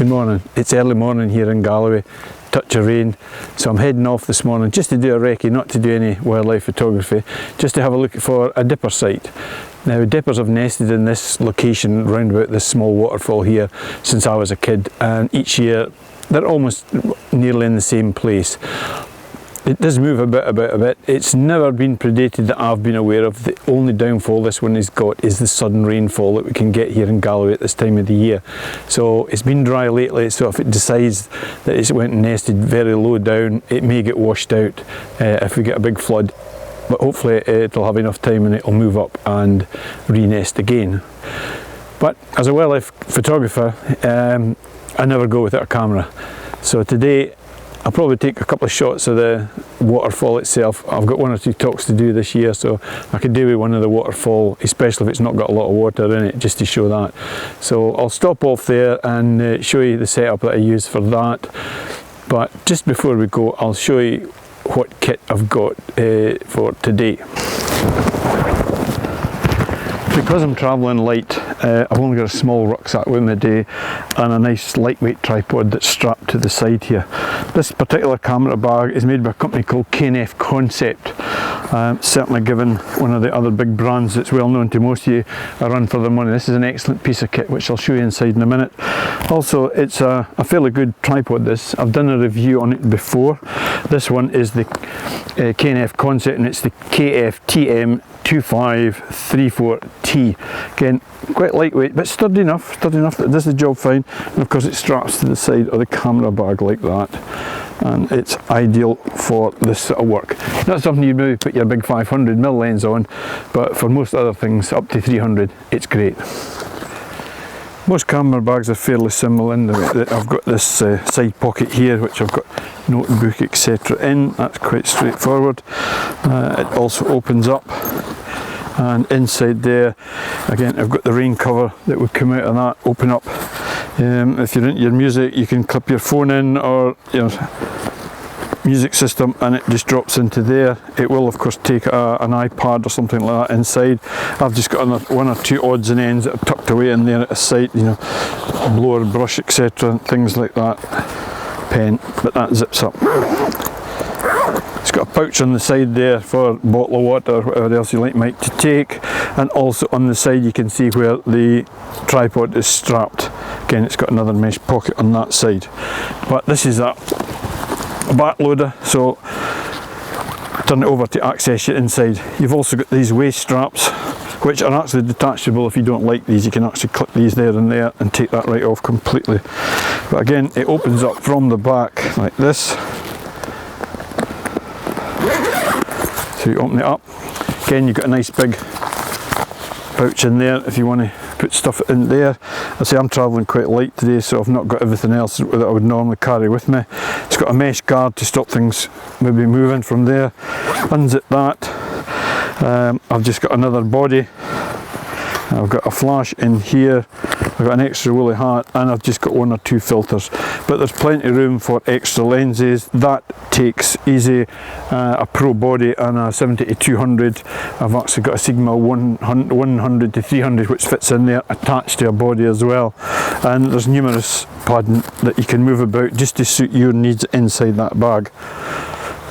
Good morning. It's early morning here in Galloway, touch of rain, so I'm heading off this morning just to do a recce, not to do any wildlife photography, just to have a look for a dipper site. Now, dippers have nested in this location round about this small waterfall here since I was a kid, and each year they're almost nearly in the same place. It does move about a bit. It's never been predated that I've been aware of. The only downfall this one has got is the sudden rainfall that we can get here in Galloway at this time of the year. So it's been dry lately, so if it decides that it's went and nested very low down, it may get washed out if we get a big flood. But hopefully it'll have enough time and it'll move up and re-nest again. But as a wildlife photographer, I never go without a camera. So today I'll probably take a couple of shots of the waterfall itself. I've got 1 or 2 talks to do this year, so I could do with one of the waterfall, especially if it's not got a lot of water in it, just to show that. So I'll stop off there and show you the setup that I use for that. But just before we go, I'll show you what kit I've got for today. Because I'm travelling light, I've only got a small rucksack with me today and a nice lightweight tripod that's strapped to the side here. This particular camera bag is made by a company called KFConcept. Certainly given one of the other big brands that's well known to most of you a run for their money. This is an excellent piece of kit which I'll show you inside in a minute. Also, it's a fairly good tripod this. I've done a review on it before. This one is the KFConcept and it's the KFTM 2534T. Again, quite lightweight but sturdy enough that it does the job fine, and of course it straps to the side of the camera bag like that, and it's ideal for this sort of work. Not something you'd maybe put your big 500mm lens on, but for most other things up to 300 it's great. Most camera bags are fairly similar in the way that I've got this side pocket here which I've got notebook etc in. That's quite straightforward. It also opens up, and inside there again I've got the rain cover that would come out of that, open up. If you're into your music, you can clip your phone in or your music system and it just drops into there. It will of course take an iPad or something like that inside. I've just got 1 or 2 odds and ends that are tucked away in there at the side, you know, blower, brush etc, things like that, pen, but that zips up. It's got a pouch on the side there for a bottle of water or whatever else you might to take, and also on the side you can see where the tripod is strapped. Again, it's got another mesh pocket on that side. But this is a back loader, so turn it over to access it inside. You've also got these waist straps which are actually detachable. If you don't like these, you can actually clip these there and there and take that right off completely. But again, it opens up from the back like this. So you open it up, again you've got a nice big pouch in there if you want to put stuff in there. I say I'm travelling quite light today, so I've not got everything else that I would normally carry with me. It's got a mesh guard to stop things maybe moving from there. Unzip that. I've just got another body. I've got a flash in here. I've got an extra woolly hat, and I've just got 1 or 2 filters. But there's plenty of room for extra lenses. That takes easy a Pro body and a 70-200. I've actually got a Sigma 100-300 which fits in there attached to a body as well. And there's numerous padding that you can move about just to suit your needs inside that bag.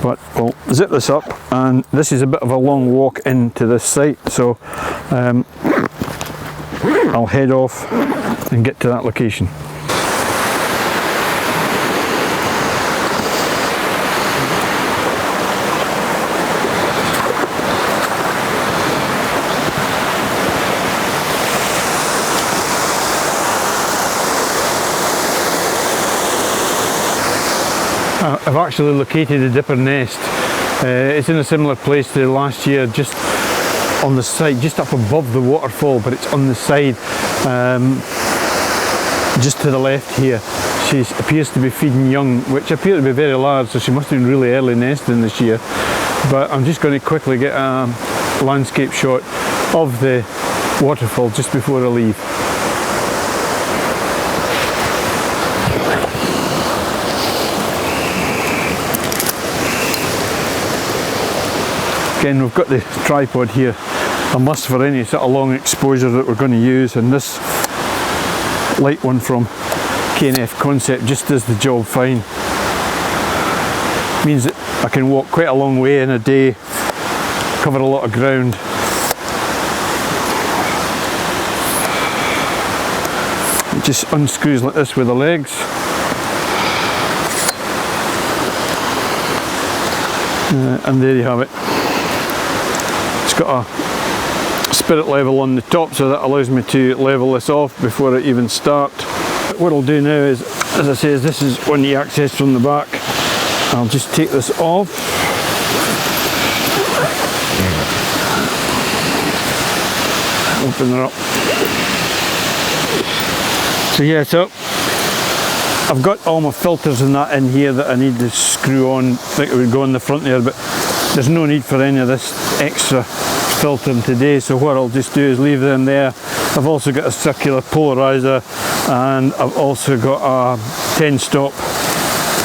But we'll zip this up, and this is a bit of a long walk into this site, so I'll head off and get to that location. I've actually located a dipper nest. It's in a similar place to last year, just on the side, just up above the waterfall, but it's on the side, just to the left here. She appears to be feeding young, which appear to be very large, so she must have been really early nesting this year. But I'm just going to quickly get a landscape shot of the waterfall just before I leave. Again, we've got the tripod here, a must for any sort of long exposure that we're going to use, and this light one from KFConcept just does the job fine. Means that I can walk quite a long way in a day, cover a lot of ground. It just unscrews like this with the legs. And there you have it. It's got a spirit level on the top, so that allows me to level this off before I even start. What I'll do now is, as I say, this is on the access from the back. I'll just take this off. Open her up. So yeah, so I've got all my filters and that in here that I need to screw on. I think it would go on the front there, but there's no need for any of this extra filtering today, so what I'll just do is leave them there. I've also got a circular polarizer, and I've also got a 10 stop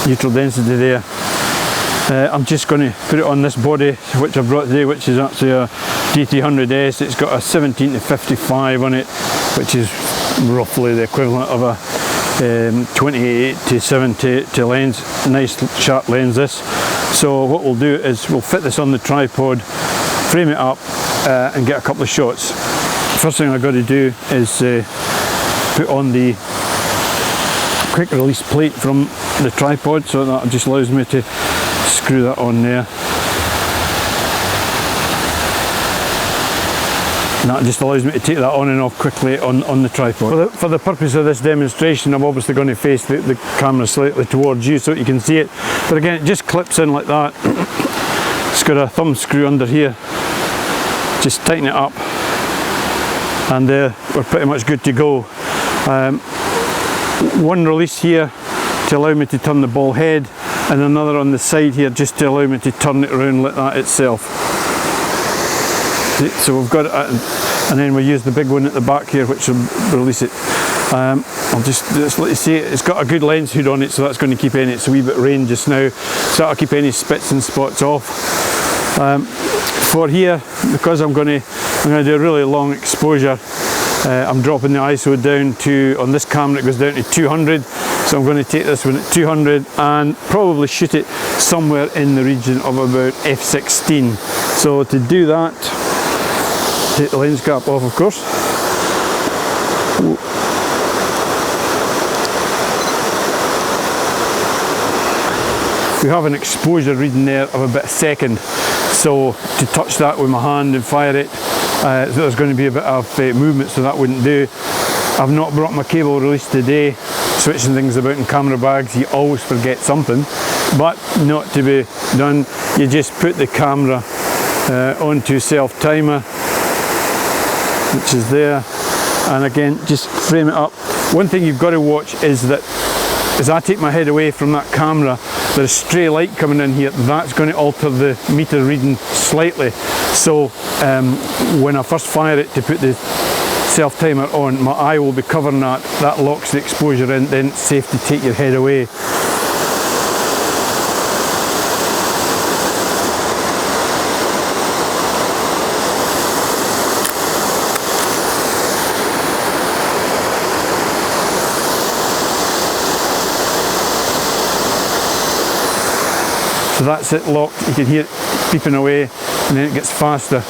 neutral density there. I'm just going to put it on this body which I brought today, which is actually a D300S. It's got a 17 to 55 on it, which is roughly the equivalent of a 28 to 70 to lens. Nice sharp lens this. So what we'll do is we'll fit this on the tripod, frame it up, and get a couple of shots. First thing I've got to do is put on the quick release plate from the tripod, so that just allows me to screw that on there. And that just allows me to take that on and off quickly on the tripod. For the purpose of this demonstration, I'm obviously going to face the camera slightly towards you so that you can see it. But again, it just clips in like that. It's got a thumb screw under here. Just tighten it up, and we're pretty much good to go. One release here to allow me to turn the ball head, and another on the side here just to allow me to turn it around like that itself. So we've got it, and then we use the big one at the back here which will release it. I'll just let you see it. It's got a good lens hood on it, so that's going to keep any, it's a wee bit rain just now, so that'll keep any spits and spots off. For here, because I'm going to do a really long exposure, I'm dropping the ISO down to, on this camera it goes down to 200, so I'm going to take this one at 200 and probably shoot it somewhere in the region of about f16. So to do that, take the lens cap off, of course. We have an exposure reading there of about a second, so to touch that with my hand and fire it, so there's going to be a bit of movement, so that wouldn't do. I've not brought my cable release today. Switching things about in camera bags, you always forget something, but not to be done. You just put the camera onto self timer, which is there, and again just frame it up. One thing you've got to watch is that as I take my head away from that camera, there's stray light coming in here. That's going to alter the meter reading slightly, so when I first fire it to put the self timer on, my eye will be covering that. That locks the exposure in, then it's safe to take your head away. So that's it locked. You can hear it beeping away, and then it gets faster.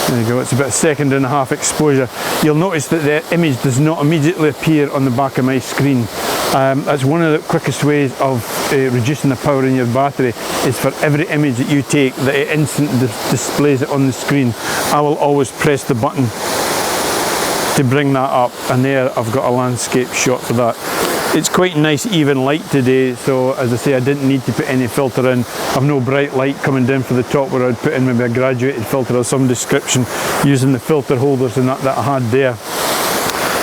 There you go, it's about a second and a half exposure. You'll notice that the image does not immediately appear on the back of my screen. That's one of the quickest ways of reducing the power in your battery, is for every image that you take, that it instantly displays it on the screen. I will always press the button to bring that up, and there I've got a landscape shot for that. It's quite nice even light today, so as I say, I didn't need to put any filter in. I've no bright light coming down from the top where I'd put in maybe a graduated filter of some description using the filter holders and that I had there.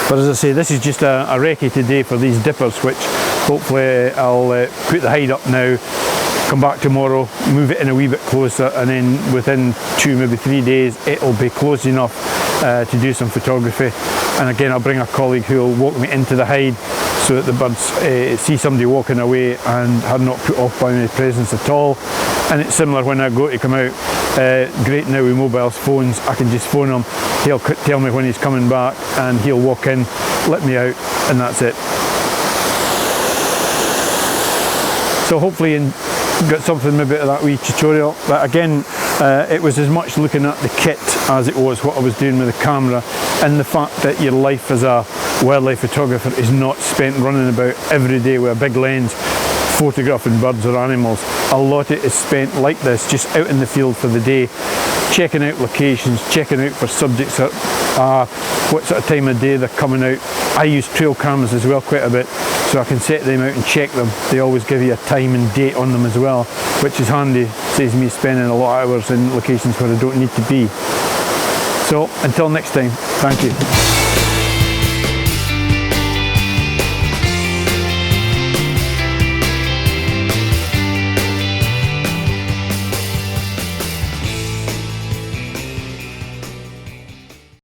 But as I say, this is just a recce today for these dippers, which hopefully I'll put the hide up now, come back tomorrow, move it in a wee bit closer, and then within 2, maybe 3 days it'll be close enough to do some photography. And again, I'll bring a colleague who will walk me into the hide so that the birds see somebody walking away and are not put off by my presence at all. And it's similar when I go to come out. Great now with mobile phones, I can just phone him, he'll tell me when he's coming back, and he'll walk in, let me out, and that's it. So hopefully you got something maybe out of that wee tutorial. But again, it was as much looking at the kit as it was what I was doing with the camera, and the fact that your life as a wildlife photographer is not spent running about every day with a big lens photographing birds or animals. A lot of it is spent like this, just out in the field for the day, checking out locations, checking out for subjects that what sort of time of day they're coming out. I use trail cameras as well quite a bit, so I can set them out and check them. They always give you a time and date on them as well, which is handy. Saves me spending a lot of hours in locations where I don't need to be. So until next time, thank you.